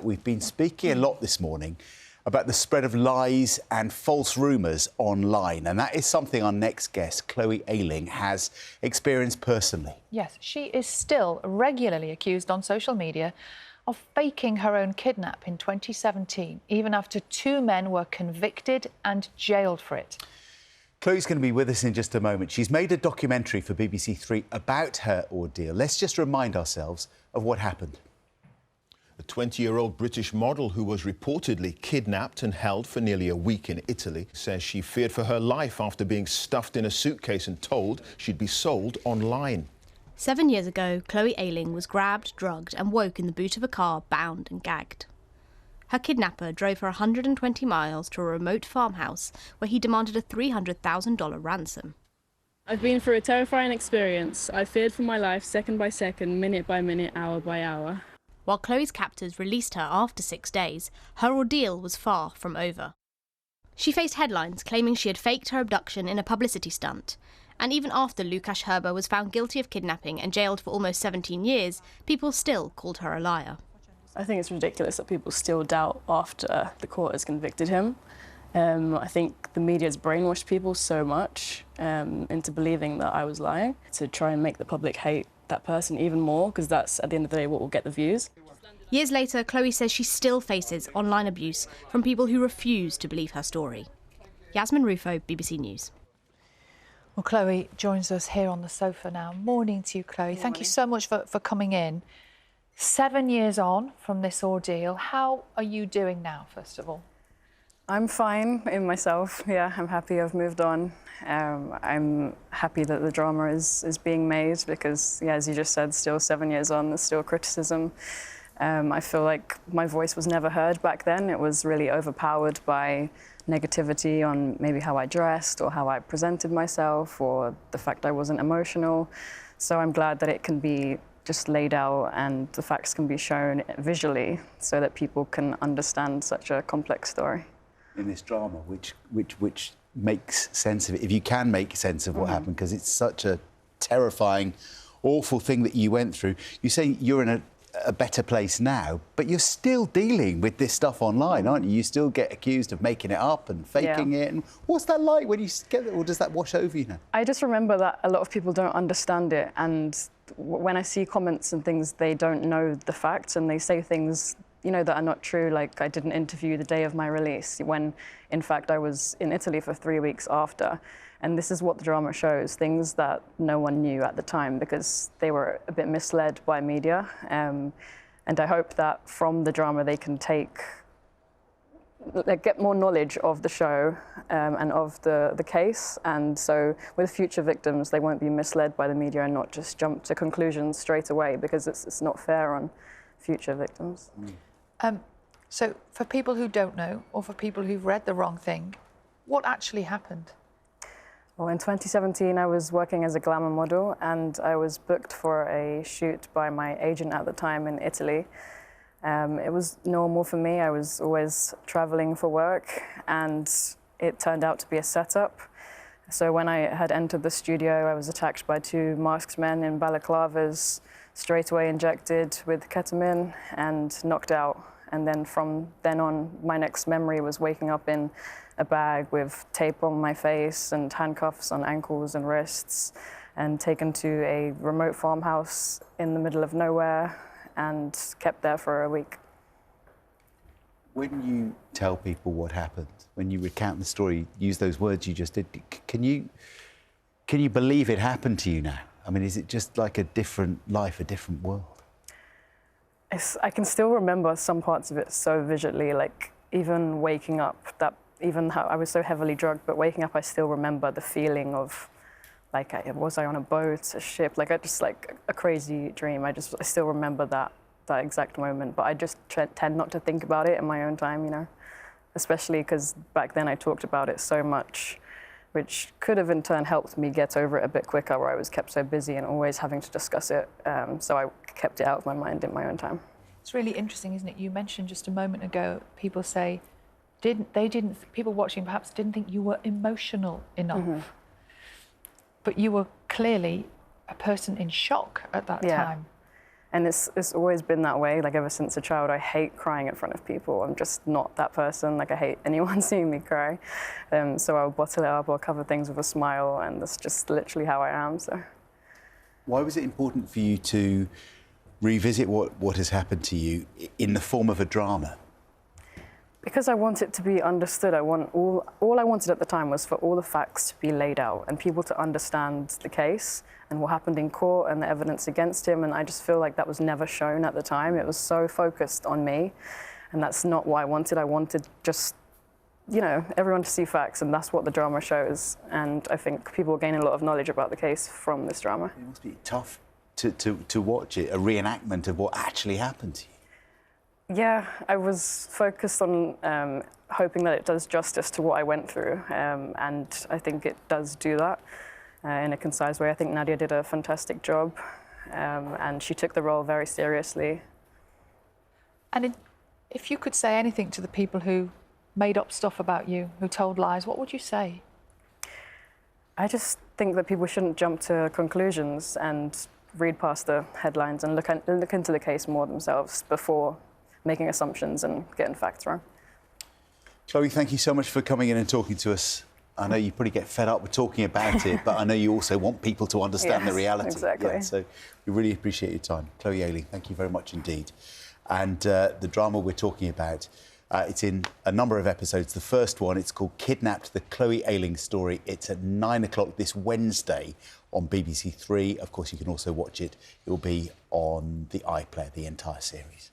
We've been speaking a lot this morning about the spread of lies and false rumours online, and that is something our next guest, Chloe Ayling, has experienced personally. Yes, she is still regularly accused on social media of faking her own kidnap in 2017, even after two men were convicted and jailed for it. Chloe's going to be with us in just a moment. She's made a documentary for BBC Three about her ordeal. Let's just remind ourselves of what happened. A 20-year-old British model who was reportedly kidnapped and held for nearly a week in Italy says she feared for her life after being stuffed in a suitcase and told she'd be sold online. 7 years ago, Chloe Ayling was grabbed, drugged and woke in the boot of a car, bound and gagged. Her kidnapper drove her 120 miles to a remote farmhouse where he demanded a $300,000 ransom. I've been through a terrifying experience. I feared for my life second by second, minute by minute, hour by hour. While Chloe's captors released her after 6 days, her ordeal was far from over. She faced headlines claiming she had faked her abduction in a publicity stunt. And even after Lukasz Herber was found guilty of kidnapping and jailed for almost 17 years, people still called her a liar. I think it's ridiculous that people still doubt after the court has convicted him. I think the media's brainwashed people so much into believing that I was lying to try and make the public hate that person even more, because that's, at the end of the day, what will get the views. Years later, Chloe says she still faces online abuse from people who refuse to believe her story. Yasmin Rufo, BBC News. Well, Chloe joins us here on the sofa now. Morning to you, Chloe. Thank you so much for coming in. 7 years on from this ordeal, how are you doing now, first of all? I'm fine in myself, yeah, I'm happy I've moved on. I'm happy that the drama is being made because, yeah, as you just said, still 7 years on, there's still criticism. I feel like my voice was never heard back then. It was really overpowered by negativity on maybe how I dressed or how I presented myself or the fact I wasn't emotional. So I'm glad that it can be just laid out and the facts can be shown visually so that people can understand such a complex story. In this drama, which makes sense of it, if you can make sense of what happened, because it's such a terrifying, awful thing that you went through. You say you're in a better place now, but you're still dealing with this stuff online, aren't you? You still get accused of making it up and faking it. And what's that like when you get it, or does that wash over you now? I just remember that a lot of people don't understand it, and when I see comments and things, they don't know the facts and they say things, you know, that are not true. Like, I did an interview the day of my release when, in fact, I was in Italy for 3 weeks after. And this is what the drama shows, things that no one knew at the time because they were a bit misled by media. And I hope that from the drama they can get more knowledge of the show and of the case. And so with future victims, they won't be misled by the media and not just jump to conclusions straight away because it's not fair on future victims. So for people who don't know or for people who've read the wrong thing, what actually happened? Well, in 2017, I was working as a glamour model and I was booked for a shoot by my agent at the time in Italy. It was normal for me. I was always traveling for work and it turned out to be a setup. So when I had entered the studio, I was attacked by two masked men in balaclavas, straight away injected with ketamine and knocked out. And then from then on, my next memory was waking up in a bag with tape on my face and handcuffs on ankles and wrists and taken to a remote farmhouse in the middle of nowhere and kept there for a week. When you tell people what happened, when you recount the story, use those words you just did, can you believe it happened to you now? I mean, is it just like a different life, a different world? I can still remember some parts of it so visually, like even waking up, even how I was so heavily drugged, but waking up, I still remember the feeling of, like, was I on a boat, a ship? Like, just like a crazy dream. I still remember that exact moment, but I just tend not to think about it in my own time, you know, especially because back then I talked about it so much, which could have in turn helped me get over it a bit quicker, where I was kept so busy and always having to discuss it. So I kept it out of my mind in my own time. It's really interesting, isn't it? You mentioned just a moment ago, people say, people watching perhaps didn't think you were emotional enough. But you were clearly a person in shock at that time. And it's always been that way, like ever since a child. I hate crying in front of people. I'm just not that person. Like I hate anyone seeing me cry. So I'll bottle it up or cover things with a smile, and that's just literally how I am. So. Why was it important for you to revisit what has happened to you in the form of a drama? Because I want it to be understood. All I wanted at the time was for all the facts to be laid out and people to understand the case and what happened in court and the evidence against him. And I just feel like that was never shown at the time. It was so focused on me, and that's not what I wanted. I wanted just, you know, everyone to see facts, and that's what the drama shows. And I think people gain a lot of knowledge about the case from this drama. It must be tough to watch it, a reenactment of what actually happened to you. Yeah, I was focused on hoping that it does justice to what I went through, and I think it does do that in a concise way. I think Nadia did a fantastic job, and she took the role very seriously. And if you could say anything to the people who made up stuff about you, who told lies, what would you say? I just think that people shouldn't jump to conclusions and read past the headlines and look into the case more themselves before making assumptions and getting facts wrong. Chloe, thank you so much for coming in and talking to us. I know you probably get fed up with talking about it, but I know you also want people to understand the reality. Exactly. Yeah, so we really appreciate your time. Chloe Ayling, thank you very much indeed. And the drama we're talking about, it's in a number of episodes. The first one, it's called Kidnapped, the Chloe Ayling story. It's at 9 o'clock this Wednesday on BBC Three. Of course, you can also watch it. It will be on the iPlayer, the entire series.